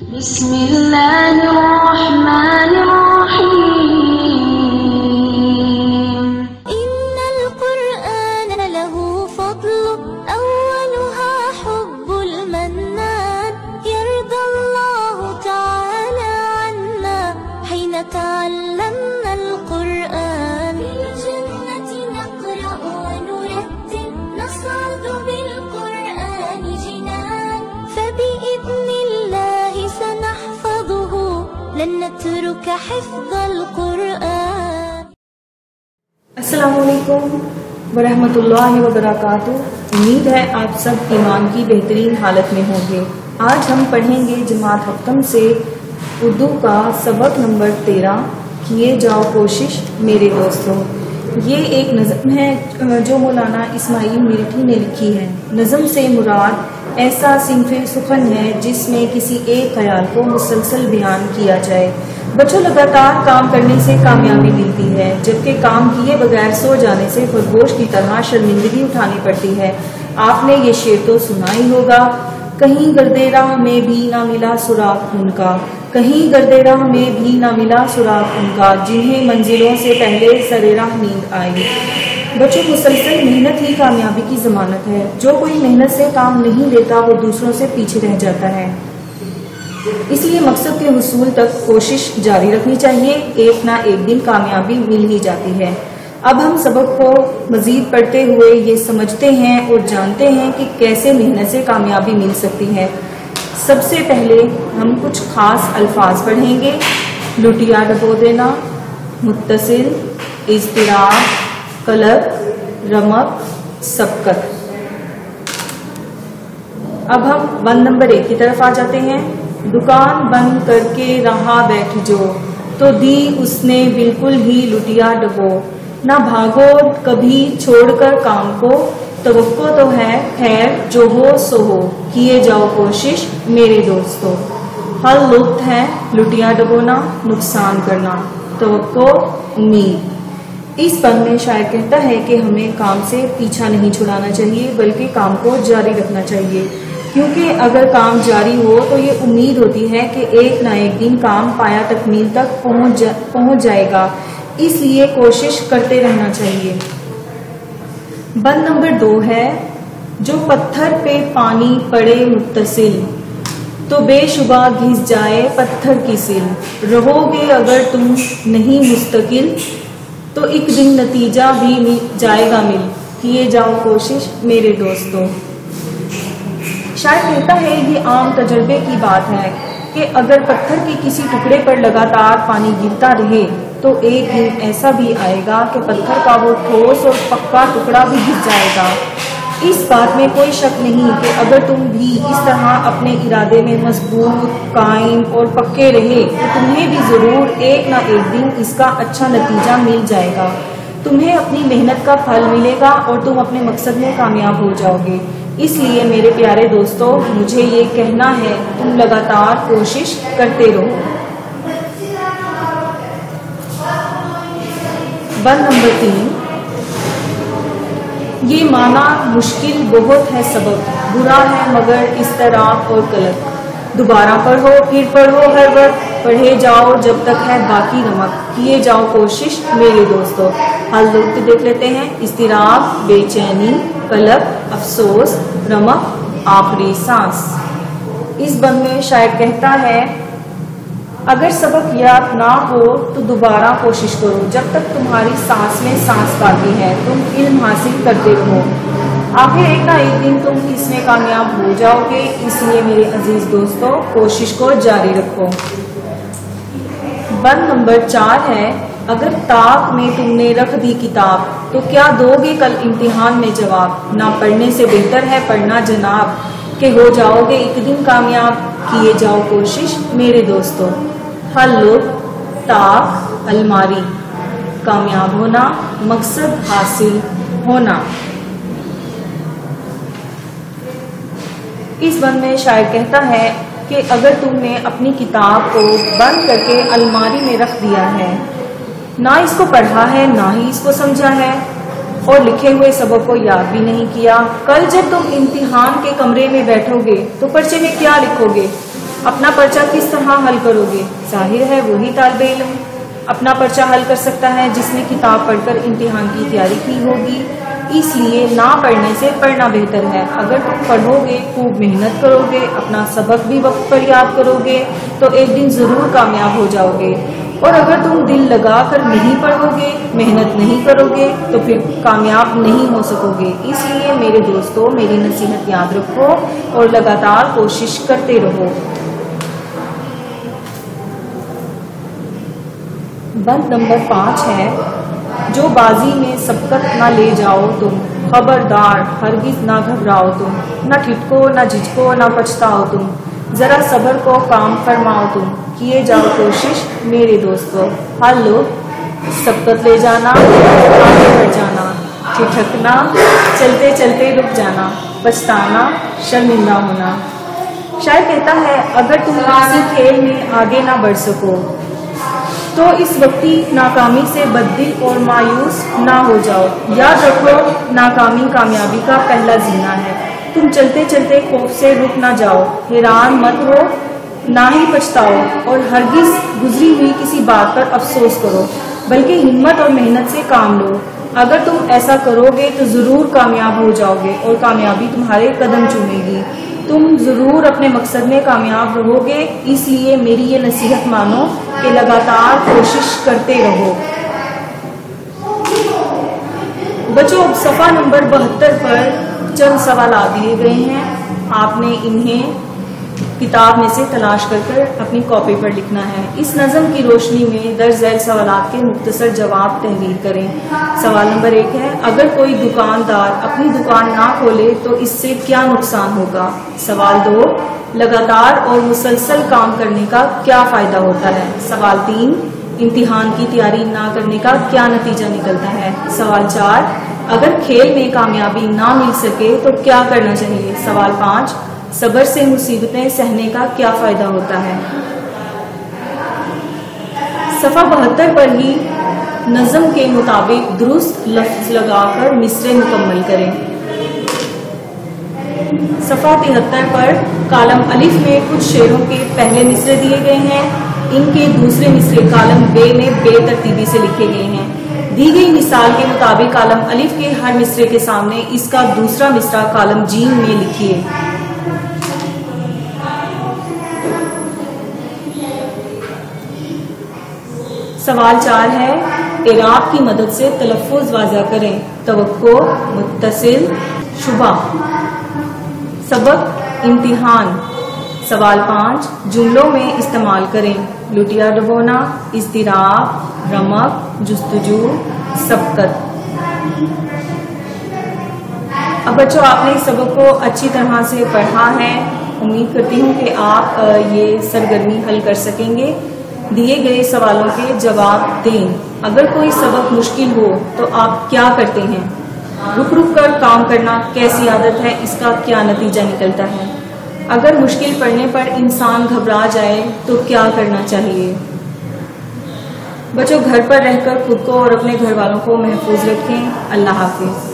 بسم اللہ الرحمن الرحیم إن القرآن له فضل أولها حب المنان يرضى الله تعالى عنا حين تعلمنا القرآن في الجنة نقرأ ونرتل نصعد بالقرآن جنان فبإذن الله سنحفظه لن نترك حفظ القرآن. السلام علیکم ورحمۃ اللہ وبرکاتہ. امید ہے آپ سب ایمان کی بہترین حالت میں ہوں گے. آج ہم پڑھیں گے جماعت ہفتم سے اردو کا سبق نمبر 13 کیے جاؤ کوشش میرے دوستوں. یہ ایک نظم ہے جو مولانا اسماعیل میرٹھی نے لکھی ہے. نظم سے مراد ایسا صنف سخن ہے جس میں کسی ایک خیال کو مسلسل بیان کیا جائے. بچوں، لگاتار کام کرنے سے کامیابی ملتی ہے، جبکہ کام کیے بغیر سو جانے سے خرگوش کی طرح شرمندگی اٹھانی پڑتی ہے. آپ نے یہ شعر تو سنا ہی ہوگا، کہیں گردے راہ میں بھی نہ ملا سراغ ان کا، کہیں گردے راہ میں بھی نہ ملا سراغ ان کا، جنہیں منزلوں سے پہلے سر راہ نیند آئی. بچوں، مسلسل محنت ہی کامیابی کی ضمانت ہے. جو کوئی محنت سے کام نہیں لیتا وہ دوسروں سے پیچھے رہ جاتا ہے. اس لیے مقصد کے حصول تک کوشش جاری رکھنی چاہیے. ایک نہ ایک دن کامیابی مل ہی جاتی ہے. اب ہم سبق کو مزید پڑھتے ہوئے یہ سمجھتے ہیں اور جانتے ہیں کہ کیسے محنت سے کامیابی مل سکتی ہے. سب سے پہلے ہم کچھ خاص الفاظ پڑھیں گے. لٹیا ڈبو دینا، متصل، اضطراب، قلب، رمق، سبقت. اب ہم بند نمبر 1 کی طرف آ جاتے ہیں. دکان بند کر کے رہا بیٹھ جو، تو دی اس نے بالکل ہی لٹیا ڈبو. نہ بھاگو کبھی چھوڑ کر کام کو، توقع تو ہے خیر جو ہو سو ہو، کیے جاؤ کوشش میرے دوستوں. حل لطف ہے لٹیا ڈبونا، نقصان کرنا، توقع امید. اس بند میں شاعر کہتا ہے کہ ہمیں کام سے پیچھا نہیں چھڑانا چاہیے بلکہ کام کو جاری رکھنا چاہیے، کیونکہ اگر کام جاری ہو تو یہ امید ہوتی ہے کہ ایک نہ ایک دن کام پایا تکمیل تک پہنچ جائے گا. اس لیے کوشش کرتے رہنا چاہیے. بند نمبر 2 ہے جو پتھر پہ پانی پڑے متصل، تو بے شبہ گھس جائے پتھر کی سل. رہو گے اگر تم نہیں مستقل، تو ایک دن نتیجہ بھی جائے گا مل، کیے جاؤ کوشش میرے دوستوں. شاید کہتا ہے یہ عام تجربے کی بات ہے کہ اگر پتھر کے کسی ٹکڑے پر لگاتار پانی گرتا رہے تو ایک دن ایسا بھی آئے گا کہ پتھر کا وہ ٹھوس اور پکا ٹکڑا بھی گر جائے گا. اس بات میں کوئی شک نہیں کہ اگر تم بھی اس طرح اپنے ارادے میں مضبوط، قائم اور پکے رہے تو تمہیں بھی ضرور ایک نہ ایک دن اس کا اچھا نتیجہ مل جائے گا. تمہیں اپنی محنت کا پھل ملے گا اور تم اپنے مقصد میں کامیاب ہو جاؤ گے. اس لیے میرے پیارے دوستو، مجھے یہ کہنا ہے تم لگاتار کوشش کرتے رہو. بند نمبر 3، یہ مانا مشکل بہت ہے سبق، برا ہے مگر اضطراب اور قلق. دوبارہ پڑھو پھر پڑھو ہر وقت، پڑھے جاؤ جب تک ہے باقی نمک، کیے جاؤ کوشش میرے دوستو. حل لطف دیکھ لیتے ہیں. اضطراب، بے چینی، قلق، افسوس، رمق، آخری سانس. اس بند میں شاعر کہتا ہے اگر سبق یاد نہ ہو تو دوبارہ کوشش کرو، جب تک تمہاری سانس میں سانس باقی ہے تم علم حاصل کرتے رہو، آخر ایک نہ ایک دن تم اس میں کامیاب ہو جاؤ گے. اس لیے میرے عزیز دوستو کوشش کو جاری رکھو. بند نمبر 4 ہے اگر طاق میں تم نے رکھ دی کتاب تو کیا دو گے کل امتحان میں جواب. نہ پڑھنے سے بہتر ہے پڑھنا جناب، کہ ہو جاؤ گے ایک دن کامیاب، کیے جاؤ کوشش میرے دوستو. حل لطف، طاق، الماری، کامیاب ہونا، مقصد حاصل ہونا. اس بند میں شاعر کہتا ہے کہ اگر تم نے اپنی کتاب کو بند کر کے الماری میں رکھ دیا ہے، نہ اس کو پڑھا ہے نہ ہی اس کو سمجھا ہے، اور لکھے ہوئے سبق کو یاد بھی نہیں کیا، کل جب تم امتحان کے کمرے میں بیٹھو گے تو پرچے میں کیا لکھو گے؟ اپنا پرچہ کس طرح حل کرو گے؟ ظاہر ہے وہی طالب علم اپنا پرچہ حل کر سکتا ہے جس نے کتاب پڑھ کر امتحان کی تیاری کی ہوگی، اس لیے نہ پڑھنے سے پڑھنا بہتر ہے۔ اگر تم پڑھو گے، خوب محنت کرو گے، اپنا سبق بھی وقت پر یاد کرو گے تو ایک دن ضرور کامیاب ہو جاؤ گے، اور اگر تم دل لگا کر نہیں پڑھو گے، محنت نہیں کرو گے تو پھر کامیاب نہیں ہو سکو گے۔ اس لیے میرے دوستو میری نصیحت یاد رکھو اور لگاتار کوشش کرتے رہو۔ بند نمبر 5 ہے، جو بازی میں سبقت نہ لے جاؤ تم، خبردار ہرگز نہ گھبراؤ تم، نہ ٹھٹکو نہ جھجکو نہ پچھتاؤ تم، ذرا صبر کو کام فرماؤ تم، کیے جاؤ کوشش میرے دوستو۔ حل لو، سبقت لے جانا، آگے بڑھ جانا، ٹھٹکنا، چلتے چلتے رک جانا، پچھتانا، شرمندہ ہونا۔ شاعر کہتا ہے اگر تم کسی کھیل میں آگے نہ بڑھ سکو تو اس وقتی ناکامی سے بددل اور مایوس نہ ہو جاؤ۔ یاد رکھو ناکامی کامیابی کا پہلا زینہ ہے۔ تم چلتے چلتے خوف سے رک نہ جاؤ، حیران مت ہو، نہ ہی پچھتاؤ اور ہرگز گزری ہوئی کسی بات پر افسوس کرو، بلکہ ہمت اور محنت سے کام لو۔ اگر تم ایسا کرو گے تو ضرور کامیاب ہو جاؤ گے اور کامیابی تمہارے قدم چومے گی۔ تم ضرور اپنے مقصد میں کامیاب رہو گے، اس لیے میری یہ نصیحت مانو کہ لگاتار کوشش کرتے رہو۔ بچوں اب صفحہ نمبر 72 پر چند سوالات دیے گئے ہیں، آپ نے انہیں کتاب میں سے تلاش کر کر اپنی کاپی پر لکھنا ہے۔ اس نظم کی روشنی میں درج ذیل سوالات کے مختصر جواب تحریر کریں۔ سوال نمبر 1 ہے، اگر کوئی دکاندار اپنی دکان نہ کھولے تو اس سے کیا نقصان ہوگا؟ سوال 2، لگاتار اور مسلسل کام کرنے کا کیا فائدہ ہوتا ہے؟ سوال 3، امتحان کی تیاری نہ کرنے کا کیا نتیجہ نکلتا ہے؟ سوال 4، اگر کھیل میں کامیابی نہ مل سکے تو کیا کرنا چاہیے؟ سوال 5، صبر سے مصیبتیں سہنے کا کیا فائدہ ہوتا ہے؟ صفحہ 72 پر ہی نظم کے مطابق درست لفظ لگا کر مصرعے مکمل کریں۔ صفحہ 73 پر کالم الف میں کچھ شعروں کے پہلے مصرعے دیے گئے ہیں، ان کے دوسرے مصرعے کالم بے میں بے ترتیبی سے لکھے گئے ہیں۔ دی گئی مثال کے مطابق کالم الف کے ہر مصرعے کے سامنے اس کا دوسرا مصرعہ کالم جیم میں لکھیے۔ سوال 4 ہے، اعراب کی مدد سے تلفظ واضح کریں۔ توقع، متصل، شبہ۔ سبق، امتحان۔ سوال 5، جملوں میں استعمال کریں۔ لٹیا ڈبونا، اضطراب، رمق، جستجو، سبقت۔ اب بچوں آپ نے اس سبق کو اچھی طرح سے پڑھا ہے، امید کرتی ہوں کہ آپ یہ سرگرمی حل کر سکیں گے۔ دیے گئے سوالوں کے جواب دیں۔ اگر کوئی سبق مشکل ہو تو آپ کیا کرتے ہیں؟ رک رک کر کام کرنا کیسی عادت ہے، اس کا کیا نتیجہ نکلتا ہے؟ اگر مشکل پڑنے پر انسان گھبرا جائے تو کیا کرنا چاہیے؟ بچوں گھر پر رہ کر خود کو اور اپنے گھر والوں کو محفوظ رکھیں۔ اللہ حافظ۔